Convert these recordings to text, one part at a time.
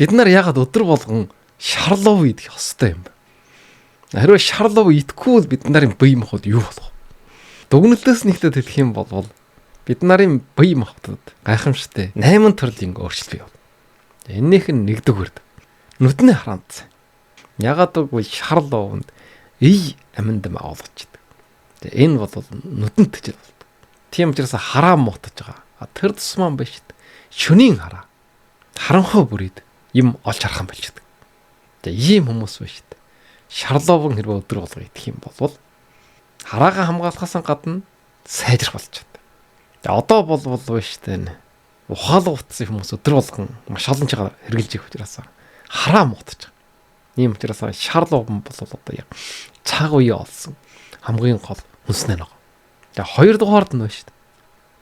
Бид нар ягаад өдөр болгон шарлов идэх ёстой юм бэ? Хэрвээ шарлов идэхгүй бол бид нарын бие махбод юу болох вэ? Дүгнэлтээс нэгтэд хэлэх юм бол бид нарын бие махбодод гайхамшигтай 8 төрлийн өөрчлөлт бий болно. Эннийх нь нэгдүгээрд нүдний хараанц. Ягаад гэвэл шарловнд ий аминдам агуулгаж идэг. Энэ бол нүдэнд төжил болдог. Тийм учраас хараа муутаж байгаа. Тэр тусмаа биш. Шөнийн хараа. Харанхуй бүрийд юм олж харах юм болчихдог. Ийм хүмүүс биш. Шарловын хэрвээ өдөр болго идэх юм бол хараагаа хамгаалахаас гадна сайжрах болж чаддаг. Одоо бол биш тань. Ухаалаг утсан хүмүүс өдөр болгон маш олон чигээр хэрглэж их учраас хараа муутаж байгаа. Ийм учраас шарловын бол одоо яг цаг үе олсон хамгийн гол хүнснээ нэг. Хоёрдугаард нь биш.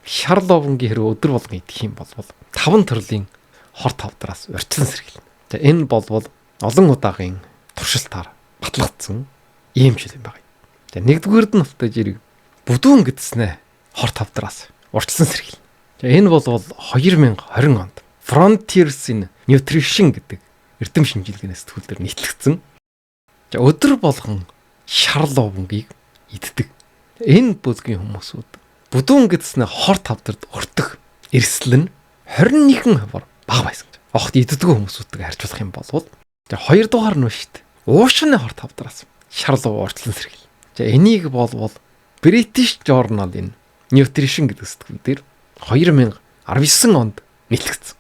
Шарловынгийн хэрвээ өдөр болгон идэх юм бол 5 төрлийн хор тавдраас урьдчилан сэргийлнэ. Энэ бол олон удаагийн туршилтаар батлагдсан ийм жил юм байна. Нэгдүгээрд нь автаж ирэг бүдүүн гэдснэ хор тавдраас урьдчилан сэргийлнэ. Энэ бол 2020 онд Frontiers in Nutrition гэдэг эрдэм шинжилгээнээс сэтгүүлээр нийтлэгдсэн. Өдөр болгон шарловынгийг иддэг. Энэ бүлгийн хүмүүсүүд бүдүүн гэдснэ хор тавдарт өртөх эрсдэл нь 21% бага байсан. Огт иддэггүй хүмүүсүүдтэй харьцуулах юм бол хоёрдугаар нь шүү дээ. Уушны хор тавдараас шарлов урьдчилан сэргийлнэ. Энийг бол British Journal in Nutrition гэдэг сэтгүүлээр 2019 онд нийтлэгдсэн.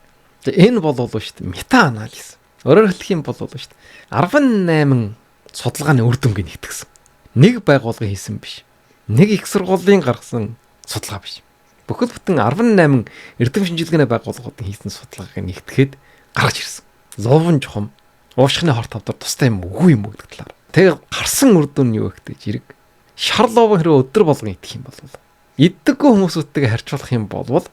Энэ бол шүү дээ мета-анализ. Өөрөөр хэлэх юм бол шүү дээ 18 судалгааны үр дүнгийн нэгтгэсэн. Нэг байгууллагын хийсэн биш. Нэг их сургуулийн гаргасан судалгаа биш. Бүхэл бүтэн 18 эрдэм шинжилгээний байгууллагуудын хийсэн судалгааг нэгтгэхэд гаргаж ирсэн. Ловон жохом уушхны хор тавдар тустай юм үгүй юм гэдэг талаар. Тэгээ гарсан үр дүн нь юу гэхтэй жирэг. Шарловын хэрэг өдөр болгон идэх юм бол иддэггүй хүмүүсүүдтэйгээ харьцуулах юм бол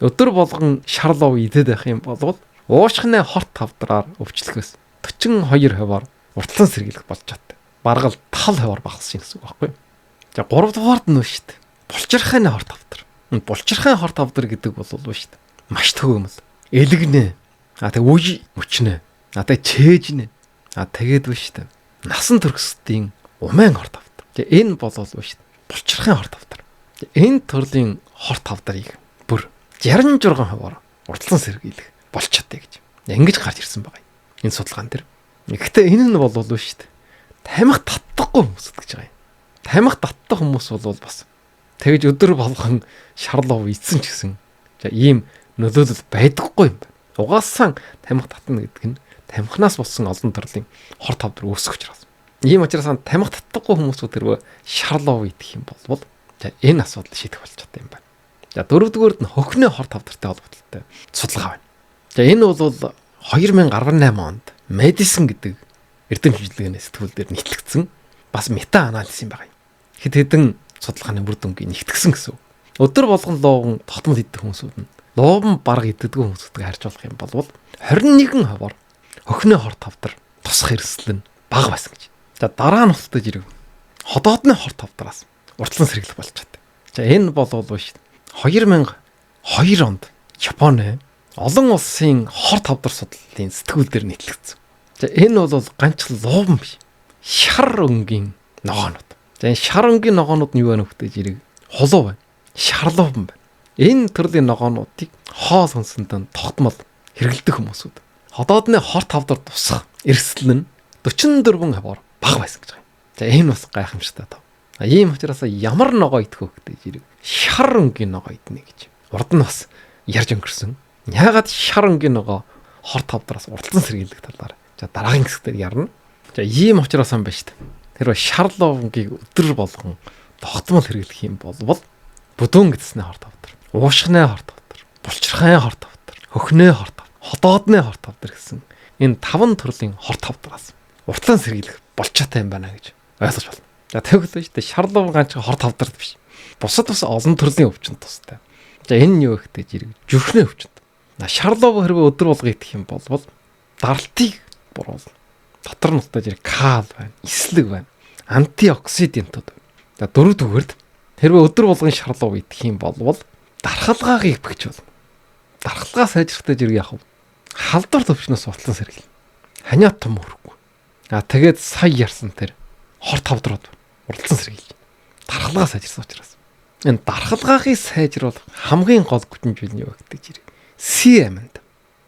өдөр болгон шарлов идээд байх юм бол уушхны хор тавдраар өвчлөхөөс 42%-аар уртлан сэргийлэх болж чаддаг. Бараг л 5%-аар багассан гэсэн үг байхгүй юу? За 3 дугаард нь шүү дээ. Булчирхайны хор тавдар. Булчирхайн хор тавдар гэдэг бол шүү дээ. Маш төгөөмөл. Элэгнэ. Тэг үе мөчнэ. Тэг чээжнэ. Тэгээд биш дээ. Насан туршидын умайн хор тавдар. Энэ бол шүү дээ. Булчирхайн хор тавдар. Энэ төрлийн хор тавдрыг бүр 66%-аар уртлан сэргийлэх болж чаддаг гэж. Ингэж гарч ирсэн байгаа юм. Энэ судалгаан дээр. Гэхдээ энэ нь бол шүү дээ. Тамхи татдаггүй хүмүүс гэж байгаа юм. Тамхи татдаг хүмүүс бол бас тэгж өдөр болгон шарлов ийдсэн ч гэсэн ийм нөлөөлөл байдаггүй юм байна. Угаасаа тамхи татна гэдэг нь тамхинаас болсон олон төрлийн хор тавдар үүсэх учраас. Ийм учраас тамхи татдаггүй хүмүүсүүд тэрвээ шарлов идэх юм бол энэ асуудал шийдэх болж чадсан юм байна. За дөрөвдүгээрд нь хөхнөө хор тавдартай холбоотой судалгаа байна. За энэ бол 2018 онд Medicine гэдэг эрдэм шинжилгээний сэтгүүлээр нийтлэгдсэн бас мета-анализ юм байна. Хэд хэдэн судалгааны үр дүнгийн нэгтгсэн гэсэн. Өдөр болгон ловон тогтмол идэх хүмүүсүүд нь ловон бараг иддэггүй хүмүүсүүдтэй харьцуулах юм бол 21%-аар хөхнөө хор тавдар тусах эрсдэл нь бага байсан гэж. За дараа нь устдаж ирв. Ходоодны хор тавдараас уртлан сэргийлэх болж чаддаг. За энэ бол шүү дээ. 2002 онд Японы олон улсын хор тавдар судлалын сэтгүүлээр нийтлэгдсэн. За энэ бол ганц ловон биш. Шар өнгийн ногоонууд. За энэ шар өнгийн ногоонууд нь юу байна вэ гэхээр холоо байна. Шарловн байна. Энэ төрлийн ногоонуудыг хоол хүнсэнд тогтмол хэрэглэдэг хүмүүсүүд. Ходоодны хор тавдар тусах эрсдэл нь 44%-аар бага байсан гэж байна. За энэ бас гайхамшигтай тав. Ийм учраас ямар ногоо идэх вэ гэдэг шар өнгийн ногоо иднэ гэж. Урд нь бас ярьж өнгөрсөн. Яагаад шар өнгийн ногоо хор тавдараас уртлан сэргийлэх талаар. За дараагийн хэсгээр ярина. За ийм учраас юм байна шүү дээ. Тэр шарловынгийг өдөр болгон тогтмол хэрэглэх юм бол бүдүүн гэдснээ хор тавдар, уушхны хор тавдар, булчирхайн хор тавдар, хөхнөө хор тавдар, ходоодны хор тавдар гэсэн энэ 5 төрлийн хор тавдараас уртлан сэргийлэх болчаатай юм байна гэж ойлгож байна. За тэгвэл шүү дээ шарлов ганц хор тавдард биш. Бусад олон төрлийн өвчин тустай. За энэ нь юу гэхтэй жирэг зүрхний өвчин. Шарлов хэрвээ өдөр болго идэх юм бол даралтыг буруулна. Дотор нь утаа жирэг кал байна, эслэг байна, антиоксидантууд байна. За дөрөвдүгээрд хэрвээ өдөр болгон шарлов идэх юм бол дархалгааг ипгэж болно. Дархалгаа сайжрахтай жирэг яах вэ? халдвар төвчнөөс уртлан сэргийлнэ. Ханиа том өрөхгүй. Тэгээд сая ярьсан тэр хор тавдрууд уртлан сэргийлж дархалгаа сайжирсан учраас. Энэ дархалгаагийн сайжруулах хамгийн гол хүчин зүйл нь юу гэдэг чинь С аминд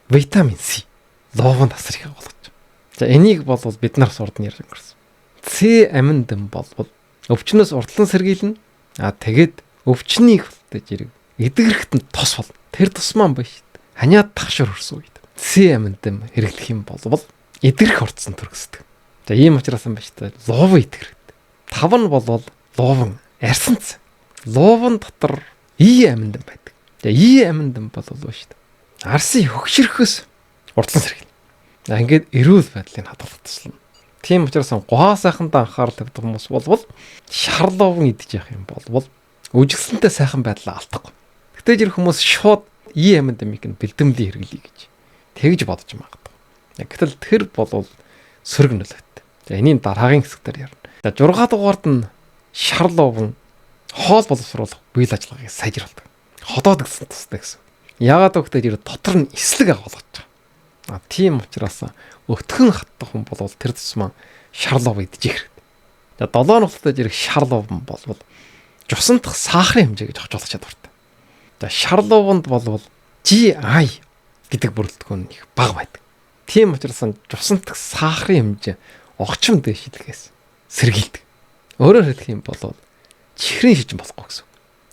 витамин С ловон тасрыг болгож. За энийг бол бид нар сурдан ярьж өнгөрсөн. С аминд бол өвчнөөс уртлан сэргийлнэ. Тэгээд өвчнийг хэлтэй зэрэг эдгэрхт нь тос бол тэр тус маань биш. Ханиад тахшир хөрсөн үед С аминд хэрэглэх юм бол эдгэрх орцсон төрөсдөг. За ийм учраас юм ба шүү дээ. Ловон эдгэрхт. 5 нь бол ловон арьсанц. Ловон дотор И аминд байдаг. За И аминд бол шүү дээ. Арсын хөгшөрөхөөс уртлан сэргийлнэ. Ингээд эрүүл байдлыг хадгалах туслана. Тийм учраас гоо сайхандаа анхаарал тавьдаг хүмүүс бол шар ловон идэж явах юм бол үжигсэнтэй сайхан байдлаа алдахгүй. Гэтэ жир хүмүүс шууд И аминд миг нь бэлдэмлий хэрэглэе гэж тэгж бодож магадгүй. Гэтэл тэр бол сөрөг нөлөөтэй. За энэний дараагийн хэсгээр ярина. За 6 дугаард нь шар ловон хоол боловсруулах үйл ажиллагааг сайжруулдаг. Ходоод гэсэн тустай гэсэн. Яагаад гэвэл дотор нь эслэг агуулгаж байгаа. Тийм учраас өтгөн хатдах хүн бол тэр тусмаа шар ловон идэж хэрэгтэй. За 7 нухтай зэрэг шар ловон бол жусантах сахарын хэмжээ гэж хожуулах чадвартай. За шар ловонд бол GI гэдэг бүрэлдэхүүн их бага байдаг. Тийм учраас жусантах сахарын хэмжээ огчм дэвшилгээс сэргийлдэг. Өөрөөр хэлэх юм бол чихрийн шижин болохгүй гэсэн.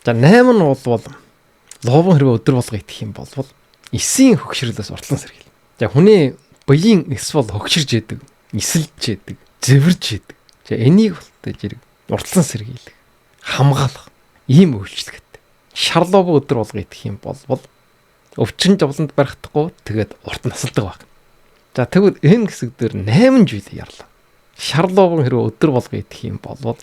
За 8 нь бол ловон хэрвээ өдөр болго идэх юм бол эсийн хөгшрөлөөс уртлан сэргийлнэ. За хүний биеийн эс бол хөгширж яадаг, эсэлж яадаг, зэвэрж яадаг. За энийг болтой зэрэг уртлан сэргийлэх, хамгаалах ийм үйлчлэгтэй. Шар ловон өдөр болго идэх юм бол өвчин жавланд барихдахгүй тэгээд урт насалдаг баг. За тэгвэл энэ хэсэг дээр 8 зүйл ярлаа. Шар ловон хэрвээ өдөр болго идэх юм бол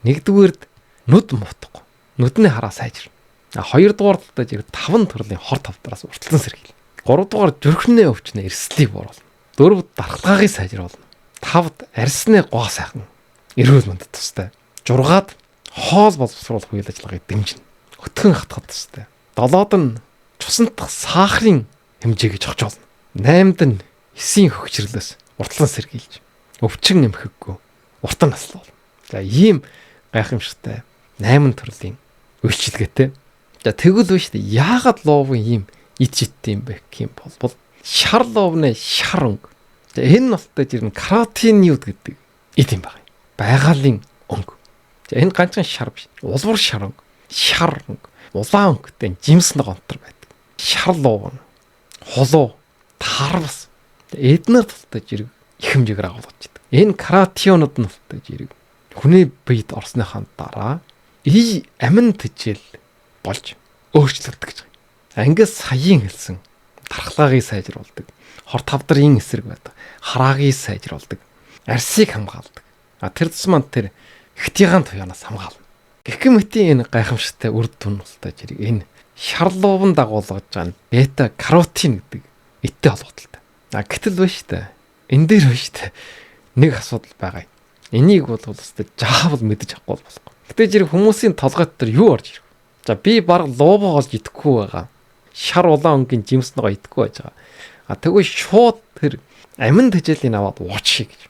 нэгдүгээрд нүд мутахгүй. Нүдний хараа сайжирна. Хоёрдугаар талдаа зэрэг 5 төрлийн хор тавдараас уртлан сэргийлнэ. 3 дугаар зүрхний өвчнөө эрсдлийг бууруулна. 4-д дархлаагийг сайжруулна. 5-д арьсны гоо сайхан эрүүл мэндэд тустай. 6-д хоол боловсруулах үйл ажиллагааг дэмжинэ. Өтгөн хатгах тустай. 7-д нь чусантах сахарын хэмжээ гэж хожуулна. 8-д нь эсийн хөгжрлөөс уртлан сэргийлж өвчин нэмэхэггүй уртан наслуулна. За ийм гайхамшигтай 8 төрлийн үйлчилгээтэй. За тэгвэл биш үү? Яагаад ловон ийм идчиттэй юм бэ гэх юм бол шар ловны шар өнгө. За энэ нолтой жирэн каротинууд гэдэг эд юм байна. Байгалийн өнгө. За энэ ганцхан шар биш. Улвар шар өнгө. Шар өнгө. Улаан өнгөтэй жимс нэг онтор байдаг. Шар ловон, холоо, тарвас. Эднэр талтай жирэг их хэмжээгээр агуулж байдаг. Энэ каротинууд нолтой жирэг хүний биед орсныхаа дараа И амин тэжээл болж өөрчлөгдөж гэж байна. Ангиас саяын хэлсэн дархлаагийг сайжруулдаг, хор тавдрын эсрэг байдаг, хараагийг сайжруулдаг, арсыг хамгаалдаг. Тэр тусмаа тэр ихтигаан туянаас хамгаална. Гэх мэтийн энэ гайхамшигтай үр дүн болтой зэрэг энэ шар ловон дагуулгаж байгаа бета каротин гэдэг эттэй холбоотой. Гэтэл биш үү? Энэ дээр биш үү? Нэг асуудал байгаа юм. Энийг бол өстэй жаавал мэдэж авахгүй болохгүй. Гэтэ зэрэг хүмүүсийн толгойд төр юу орж ирэх вэ? За би баг ловоо олж идэхгүй байгаа. Шар улаан өнгийн жимс нөгөө идэхгүй байж байгаа. Тэгвэл шууд тэр амин тэжээлийн аваад уучих гэж.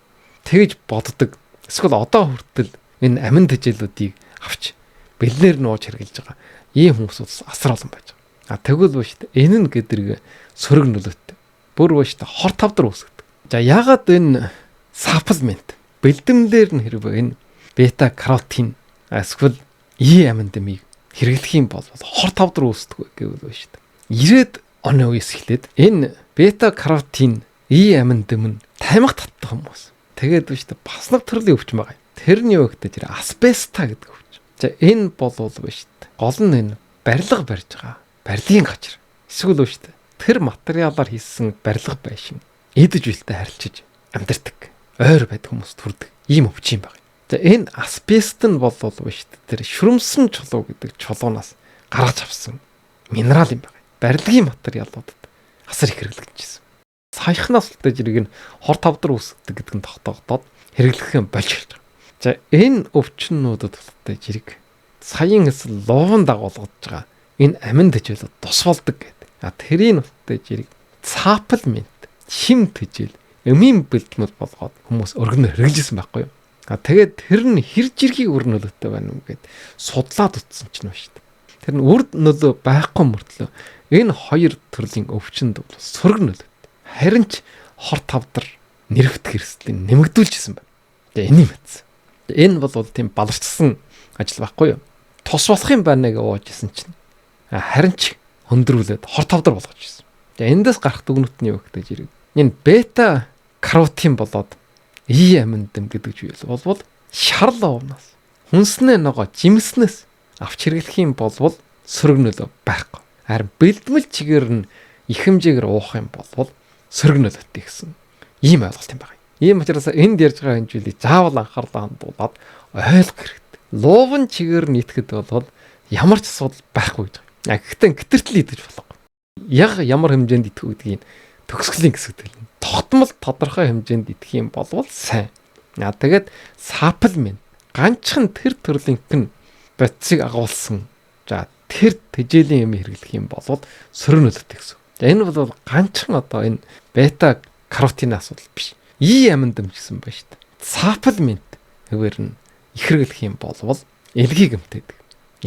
Тэгж боддог. Эсвэл одоо хүртэл энэ амин тэжээлүүдийг авч бэлнээр нууж хэрглэж байгаа. Ийм хүмүүс асар олон байж байгаа. Тэгвэл биш үү? Энэ нь гэдэрэг сөрөг нөлөөтэй. Бүр биш үү? Хор тавдар үүсгдэг. За ягаад энэ саплмент бэлдэмлэр нь хэрвээ энэ бета каротин эсвэл И аминдамыг хэрэглэх юм бол хор тавдар үүсдэг гэвэл байна шүү дээ. 90-ад оны үеэс эхлээд энэ бета каротин И аминдам нь тамхи татдаг хүмүүс. Тэгээд байна шүү дээ. Бас нэг төрлийн өвчин байгаа. Тэрний юу гэдэг чинь асбеста гэдэг өвчин. За энэ бол байна шүү дээ. Гол нь энэ барилга барьж байгаа. Барилгын гачир. Эсвэл байна шүү дээ. Тэр материалаар хийсэн барилга байшин эдэж үлтэй харилцаж амьдардаг. Ойр байдаг хүмүүс төрдөг. Ийм өвчин байна. За энэ асбест нь бол байна шүү дээ. Тэр шүрмсэн чулуу гэдэг чулуунаас гаргаж авсан минерал юм байна. Барилгын материалуудад асар их хэрэглэгдэжсэн. Саяхнаас үлдээж ирэг нь хор тавдар үүсгдэг гэдэг нь тогтоогдоод хэрэглэх юм болж ирж байгаа. За энэ өвчнүүдэд үлдээж ирэг саяын эсвэл ловон дагуулгаж байгаа энэ амин тэжээлүүд тус болдог гэдэг. Тэрийг үлдээж ирэг цаапл минт хим тэжээл эмийн бэлтгэл болгоод хүмүүс өргөнө хэрэгжсэн байхгүй юу. Тэгээд тэр нь хэр жиргий үр нөлөөтэй байна уу гэд судлаад утсан ч нь ба шүү дээ. Тэр нь үр нөлөө байхгүй мөртлөө энэ хоёр төрлийн өвчнөд сөрөг нөлөөтэй. Харин ч хор тавдар нэрвт хэрэгслийг нэмэгдүүлжсэн байна. Тэгээ энийг мэдсэн. Энэ бол тийм баларчсан ажил байхгүй юу. Тус болох юм байна гэж уужсэн чинь харин ч хөндрүүлээд хор тавдар болгож ирсэн. Тэгээ эндээс гарах дүгнэлт нь юу гэхтэй жирэг. Энэ бета каротин болоод амин дэм гэдэг зүйл болвол шарл овноос хүнснээ ногоо жимснээс авч хэрэглэх юм болвол сөрөг нөлөө байхгүй. Харин бэлдмэл чигээр нь их хэмжээгээр уух юм болвол сөрөг нөлөөтэй гэсэн ийм ойлголт юм байна. Ийм учраас энд ярьж байгаа энэ зүйлийг заавал анхаарлаа хандуулаад ойлгох хэрэгтэй. Лувын чигээр нь итгэхэд болвол ямар ч асуудал байхгүй гэж байна. Гэхдээ гítэртэл идэж болохгүй. Яг ямар хэмжээнд идэх гэдгийг төгсгөлийн хэсэгт хэлнэ. Тогтмол тодорхой хэмжээнд идэх юм болвол сайн. Тэгээд саплмент ганцхан тэр төрлийнх нь бодисыг агуулсан. За тэр тэжээлийн юм хэрэглэх юм болвол сөрөг нөлөөтэй гэсэн. Энэ бол ганцхан одоо энэ бета каротины асуудал биш. Амин дэм гэсэн байна шүү дээ. Саплмент хэвээр нь их хэрэглэх юм болвол элгийн гэмтээдэг.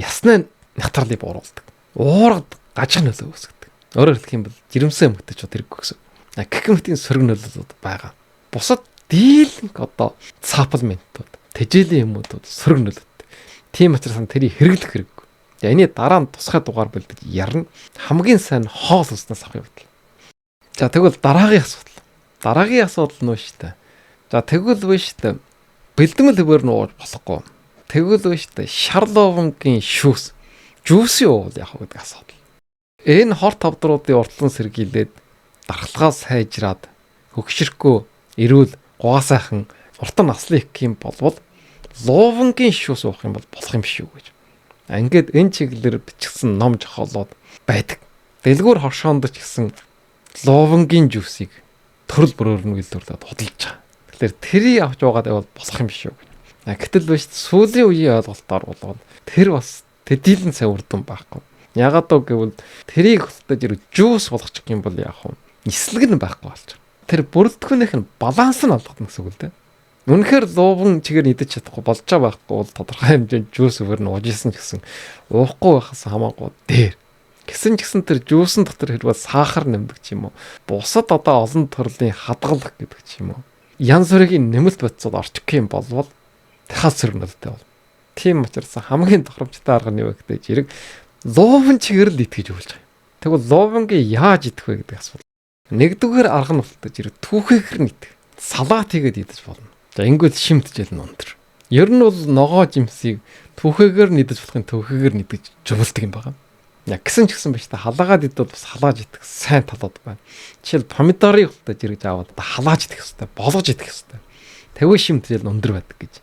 Яснаа натарлыг бууруулдаг. Уурад гажих нөлөө үүсгэдэг. Өөрөөр хэлэх юм бол жирэмсэн эмгтэж чад хэрэггүй гэсэн. Гэгмэтийн сөрөг нөлөөлөд байгаа. Бусад дийлэнх одоо саплментууд, тэжээлийн юмнууд сөрөг нөлөөтэй. Тийм учраас тэрийг хэрэглэх хэрэггүй. Эний дараа нь тусгай дугаар бэлдэж ярина. Хамгийн сайн хоол уснаас авах явдал. За тэгвэл дараагийн асуудал. Дараагийн асуудал нь шүү дээ. За тэгвэл биш дээ. Бэлдмэл хөвөр нь ууж болохгүй. Тэгвэл биш дээ. Шарловынгийн шүүс. Жүүсийн уул яах вэ гэдэг асуудал. Энэ хор тавдруудын уртлан сэргийлээд дархалгаас хайжраад хөгшөрхгүй эрүүл гуасайхан уртан наслын их юм болвол лувангийн шүүс уух юм бол болох юм шүү гэж. Ингээд энэ чиглэлээр бичсэн ном жохолоод байдаг. Дэлгүүр хоршоонд ч гэсэн лувангийн жүүсийг төрөл бүрөөр нь үйлдвэрлээд худалдаж байгаа. Тэгэхээр тэрийг авч уугаад байвал болох юм шүү гэж. Гэтэл биш сүүлийн үеийн ойлголтоор бол тэр бас тэдийлэн сайн үрдэн байхгүй. Ягаад гэвэл тэрийг хөлтөж ирэх жүүс болгочих юм бол яах вэ? Нислэг нь байхгүй болж байгаа. Тэр бүрэлдэхүүнийх нь баланс нь олгоно гэсэн үг л дээ. Үнэхээр луван чигээр идэж чадахгүй болж байгаа байхгүй бол тодорхой хэмжээнд жүүс өвөр нь уужсэн ч гэсэн уухгүй байхаас хамаагүй дээр. Гэсэн ч гэсэн тэр жүүсэн дотор хэрвээ сахар нэмдэг ч юм уу. Бусад одоо олон төрлийн хадгалах гэдэг ч юм уу. Янз бүрийн нэмэлт бодисод орчих юм болвол дахиад сөргнөлтэй бол. Тийм учраас хамгийн тохиромжтой арга нь юу гэхтэй жирэг луван чигээр л итгэж өгүүлж байгаа. Тэгвэл лувангийн яаж идэх вэ гэдэг асуудал. Нэгдүгээр арга нь болтой жирэг түүхээр нь идэх. Салаат хийгээд идэж болно. За ингүүл шимтжэл нь өндөр. Ер нь бол ногоо жимсийг түүхээр нь идэж болохын түүхээр нь идэж жуулдаг юм байна. Яг гисэн ч гэсэн биш та халаагаад идвэл бас халааж идэх сайн талууд байна. Жишээл помидорыг болтой жирэг аваад халааж идэх хэрэгтэй, болгож идэх хэрэгтэй. Тэвээ шимтжэл нь өндөр байдаг гэж.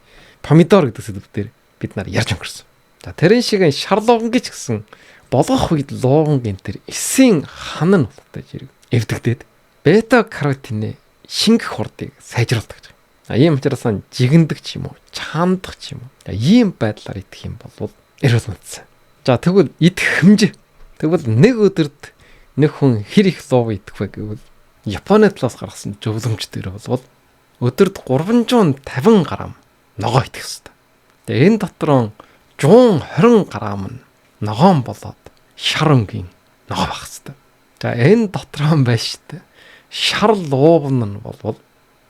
Помидор гэдэг сэдв дээр бид нар ярьж өнгөрсөн. За тэрэн шиг шарлуугангийн ч гэсэн болгох үед луугангийн тэр эсийн хан нь болтой жирэг эвдэгдээд бета каротины шингэх хурдыг сайжруулдаг. Ийм учраас жигэндэг ч юм уу, чаамдах ч юм уу. Ийм байдлаар идэх юм бол эрүүл мэндсэн. За тэгвэл идэх хэмжээ. Тэгвэл нэг өдөрт нэг хүн хэр их лув идэх вэ гэвэл Японы талаас гаргасан зөвлөмж дээр бол өдөрт 350 г ногоо идэх ёстой. Тэгээ энэ дотор 120 г нь ногоон болоод шар өнгийн ногоо байх ёстой. За энэ дотор нь байж штэ. Шар луувн нь бол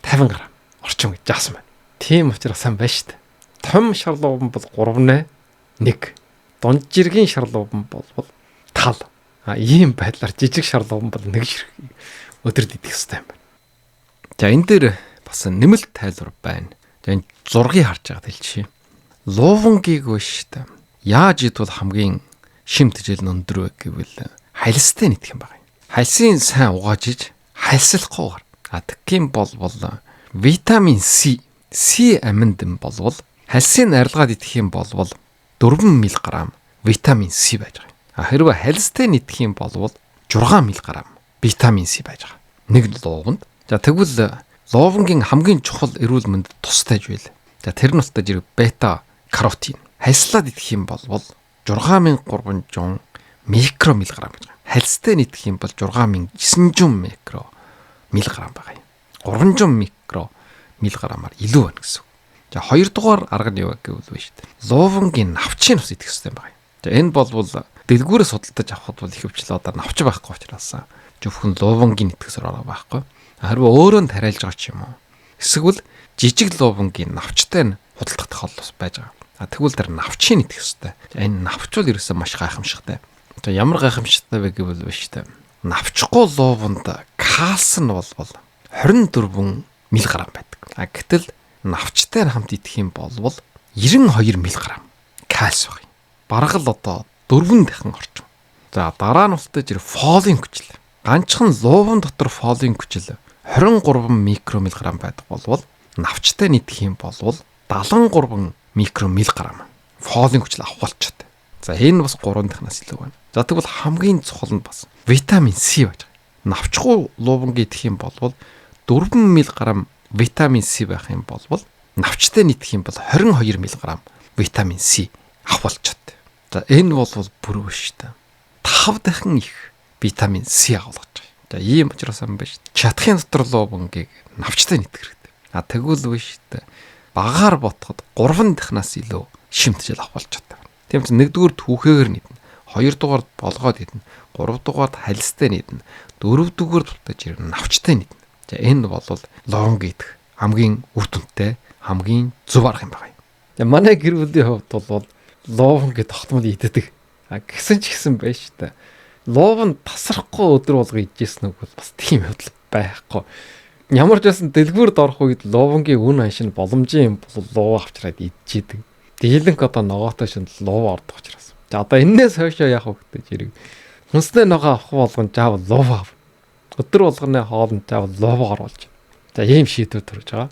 50 г орчим гэж заасан байна. Тийм учраас сайн байна штэ. Том шар луувн бол 3-1. Дунд жиргийн шар луувн бол тал. Ийм байдлаар жижиг шар луувн бол нэг ширхэг өдөрт идэх ёстой юм байна. За энэ дээр бас нэмэлт тайлбар байна. За энэ зургийг харж байгаад хэлчихье. Луувангийг биш штэ. Яаж идвэл хамгийн шимтжэл нь өндөр вэ гэвэл хальстай идэх юм байна. Хальсын сайн угаажиж хальслахгүйгээр. Тэгхийн бол витамин C аминд болвол хальсын арилгаад идэх юм бол 4 мг витамин C байж байгаа. Хэрвээ хальстай идэх юм бол 6 мг витамин C байж байгаа. Нэг лууванд. За тэгвэл луувангийн хамгийн чухал эрүүл мэнд тустай жийл. За тэр нь устай жирэг бета каротин. Хальслаад идэх юм бол 6300 микромилграмм гэж байна. Хальстай идэх юм бол 6900 микро мг байгаа юм. 300 микромилграммаар илүү байна гэсэн. За хоёрдугаар арга нь юу гэвэл биш үү? Лувангийн навчийг бас идэх хэрэгтэй байгаа юм. За энэ болвол дэлгүүрээ судалдаж авахд бол их хвчлээ одоо навч байхгүй учраас зөвхөн лувангийн идэхсээр ороо байхгүй. Харин өөрөө нь тариалж байгаа ч юм уу. Эсвэл жижиг лувангийн навчтай нь худалдах тохиол бас байж байгаа. Тэгвэл тэр навчийг идэх хэрэгтэй. Энэ навч бол ерөөсөө маш гайхамшигтай. За ямар гайхамшигтай вэ гэвэл биш үү? Навчгүй луванд калцин бол 24 мг байдаг. Гэтэл навчтай хамт идэх юм бол 92 мг кальц баг. Бараг л одоо 4 дахин орчим. За дараа нь болтой жир фолын хүчил. Ганцхан луван дотор фолын хүчил 23 микромилграм байдаг болвол навчтай идэх юм бол 73 микромилграм фолын хүчил авах болчиход. За энэ бас 3 дахнаас илүү байна. За тэгвэл хамгийн чухал нь бас витамин С байж байгаа. Навчгүй луванг идэх юм бол 4 мг витамин С байх юм бол навчтай идэх юм бол 22 мг витамин С авах болчиход. За энэ бол бүр биш та. 5 дахин их витамин С авах гэж байна. За ийм учраас юм байна шүү дээ. Чатхын дотор лувангийг навчтай идэх хэрэгтэй. Тэгвэл биш дээ. Багаар ботход 3 дахнаас илүү шимтгэл авах болчиход байна. Тийм ч нэгдүгээр түүхээр нийтнэ. Хоёрдугаар болгоод идэнэ. Гуравдугаар халистай нийтнэ. Дөрөвдүгээр тултаж ирнэ. Навчтай нийтнэ. За энэ бол лонг идэх хамгийн үр дүнтэй хамгийн зөв арга юм байна. За манай гэр бүлийн хувьд бол лонг гэдэг тогтмол иддэг. Гэсэн ч гэсэн байж та. Ловн тасрахгүй өдөр болго идчихсэн үг бол бас тийм хөдөл байхгүй. Ямар ч байсан дэлгүүрд орох үед ловнгийн үн ханшин боломжийн юм бол лов авчраад идчихэдэг. Дийлэнх одоо ногоотой шинэ лов ордог учраас. За одоо энээс хойшоо яах вэ гэдэг жирэг. Хүнснээ ногоо авах болгон жаав лов ав. Өдөр болгоны хоолнд жаав лов оруулж. За ийм шийдвэр төрж байгаа.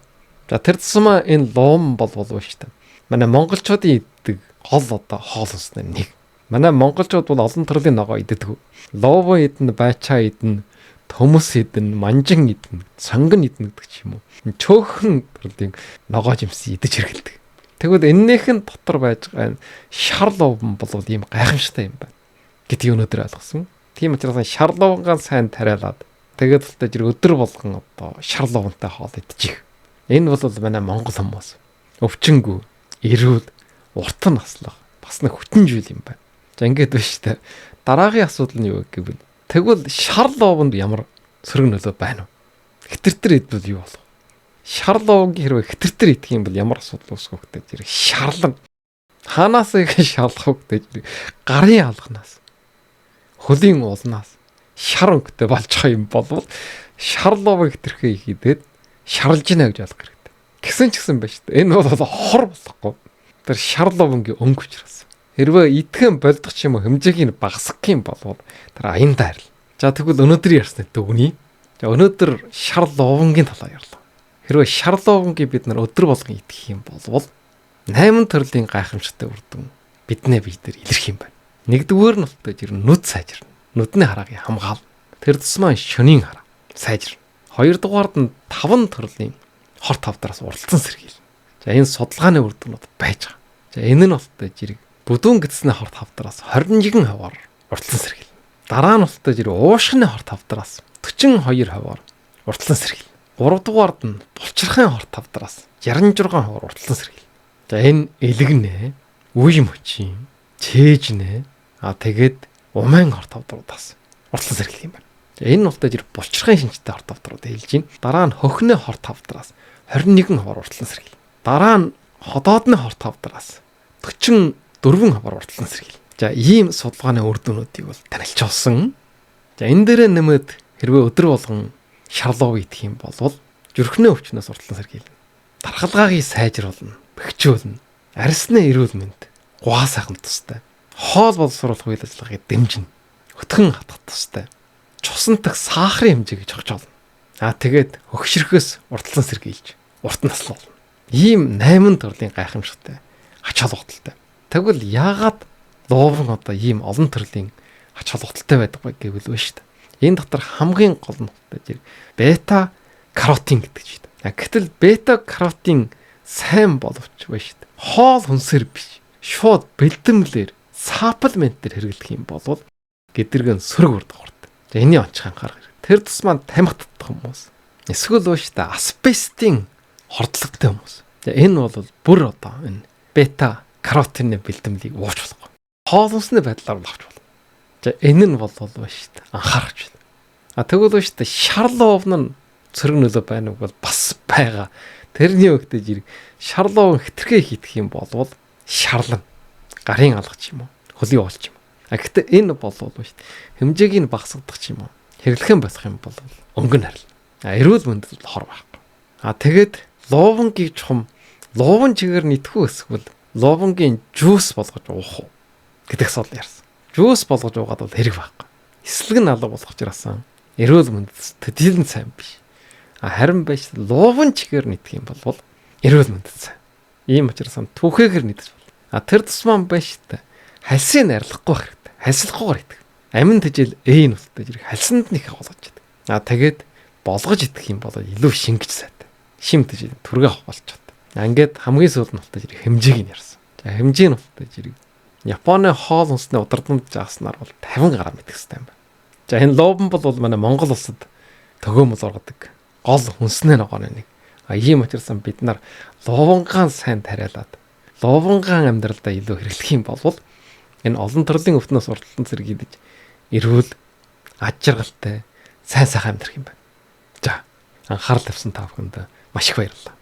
За тэр тусмаа энэ лом бол шүү дээ. Манай монголчуудын иддэг гол одоо хоол хүнснээ нэг. Манай монголчууд бол олон төрлийн ногоо иддэг. Лов идэн, байчаа идэн, төмөс идэн, манжин идэн, сонгон идэн гэдэг ч юм уу. Чөөхөн төрлийн ногоо жимс идэж хэргэлдэг. Тэгвэл эннийхэн дотор байж байгаа шар лов бол ийм гайхамшигтай юм байна. Гэдгийг өнөөдөр ойлгосон. Тийм учраас шар ловгаа сайн тариалаад тэгээд тултаж өдөр болгон одоо шар ловонтой хоол идчих. Энэ бол манай монгол хүмүүс өвчнгүй, эрүүл, урт наслах бас нэг хүчин зүйл юм байна. За ингэж биш үү? Дараагийн асуудал нь юу гэвэл тэгвэл шар ловонд ямар сөрөг нөлөө байна вэ? Хэтэртэр идвэл юу болох вэ? Шар ловгийн хэрвээ хэтэртэр идэх юм бол ямар асуудал үүсэх вэ гэдэг зэрэг шарлан хаанаас их шарлах вэ гэдэг гарын алганаас хөлийн уулнаас шар өнгөтэй болж байгаа юм бол шар ловыг хэтэрхээ хийгээд шарлж гинэ гэж ойлгох хэрэгтэй. Гэсэн ч гэсэн байна шүү дээ. Энэ бол хор болохгүй. Тэр шар ловгийн өнгө учраас. Хэрвээ идэхэн болдох ч юм уу хэмжээг нь багасгах юм бол тэр аяндаа харил. За тэгвэл өнөөдөр ярьсан дүгний. За өнөөдөр шар ловгийн талаар ярьлаа. Хэрвээ шар ловгийн бид нар өдөр болгон идэх юм бол 8 төрлийн гайхамшигтай үр дүн биднээ бие дээр илэрх юм байна. Нэгдүгээр нь болтой жир нүд сайжирна. Нүдний хараагийн хамгаал. Тэр тусмаа шөнийн хараа сайжирна. Хоёрдугаард нь 5 төрлийн хорт хавдараас уралцсан сэргийлнэ. За энэ судалгааны үр дүнүүд байж байгаа. За энэ нь болтой жирэг бүдүүн гидсний хорт хавдараас 21% уралцсан сэргийлнэ. Дараа нь болтой жирэг уушгины хорт хавдараас 42% уралцсан сэргийлнэ. Гуравдугаард нь булчирхайн хорт хавдараас 66% уралцсан сэргийлнэ. За энэ элэгнэ, үе мөчийн, чэйжнэ, тэгээд умайн хорт хавдруудаас уралцсан сэргийлэх юм байна. Энэ болтой жир булчирхайн шинжтэй хорт хавдрууд хэлж байна. Дараа нь хөхнөө хорт хавдраас 21% уралцсан сэргийлнэ. Дараа нь ходоодны хорт хавдраас 44% уралцсан сэргийлнэ. За ийм судалгааны үр дүнүүдийг бол танилцуулсан. За энэ дээрээ нэмээд хэрвээ өдөр болгон шарлов идэх юм бол зүрхнээ өвчнөөс уралцсан сэргийлнэ. Дархалгаагийн сайжруулна, бэхжүүлнэ, арьсны эрүүл мэнд, гуа сайхан тустай. Хоол боловсруулах үйл ажиллагааг дэмжинэ. Хөтгөн хатгах тустай. Чусантах сахарын хэмжээг жогж олно. Тэгээд хөгшрөхөөс урталсан сэргийлж, урт наслуулна. Ийм 8 төрлийн гайхамшигтай ач холбогдолтой. Тэгвэл яагаад ловн одоо ийм олон төрлийн ач холбогдолтой байдаг вэ гэвэл вэ шүү дээ. Энэ дотор хамгийн гол нь одоо бета каротин гэдэг шүү дээ. Гэтэл бета каротин сайн боловч вэ шүү дээ. Хоол хүнсээр биш. Шууд бэлтэмлэр, саплментээр хэрэглэх юм бол гэдэргэн сөрөг урд. За энэний онцгой анхаарах хэрэгтэй. тэр тус маань тамхи татдаг хүмүүс. Эсвэл ууштай асбестийн хордлоготой хүмүүс. Энэ бол бүр одоо энэ бета каротины бэлтгэлийг ууж болохгүй. Хоол хүнсний байдлаар авч болно. За энэ нь бол шүү дээ. Анхаарч байна. Тэгвэл шүү дээ шарлов нь цэрэг нөлөө байна уу бол бас байгаа. Тэрний өгдөө зэрэг шарлов хитрхээ хийх юм бол шарлан гарын алгач юм уу? Хөлийг олч юм. Гэхдээ энэ бол шүү дээ. Хэмжээг нь багасгах юм уу? Хэрэглэхэн байх юм бол өнгө нь харил. Эрүүл мэндэд хор байхгүй. Тэгээд лувангийн чухам луван чигээр нийтхүү эсвэл лувангийн жуус болгож уух уу гэдэг асуулт ярьсан. Жуус болгож уугаад бол хэрэг байхгүй. Эслэг нь алга болгож ирсэн. Эрүүл мэндэд тэдэн сайн биш. Харин байж луван чигээр нийтэх юм бол эрүүл мэндэд сайн. Ийм учраас түүхээгээр нийтэж болно. Тэр тусмаа байж та хальсыг арилгахгүй хэрэгтэй. Хальслахгүйгээр идэх. Амин тэжээл эйн үлдээ зэрэг хальсанд нэг болгож идэг. Тэгээд болгож идэх юм бол илүү шингэж сайтай. Шим тэжээл түргээ болчиход. Ингээд хамгийн сүүлд нь үлдээ зэрэг хэмжээг нь ярьсан. За хэмжээ нь үлдээ зэрэг Японы хоол хүнсний удирдамж жааснаар бол 50 г идэх хэрэгтэй юм байна. За энэ лобн бол манай Монгол улсад төгөөмөл оргодог гол хүнснээ ногооны нэг. Ийм учраас бид нар лувангаан сайн тариалаад лувангаан амьдралдаа илүү хэрэглэх юм бол энэ олон төрлийн өвтнөөс урдталсан зэрэг идэж эрүүл аж жаргалтай сайн сайхан амьдрах юм байна. За анхаарал тавьсан та бүхэнд маш их баярлалаа.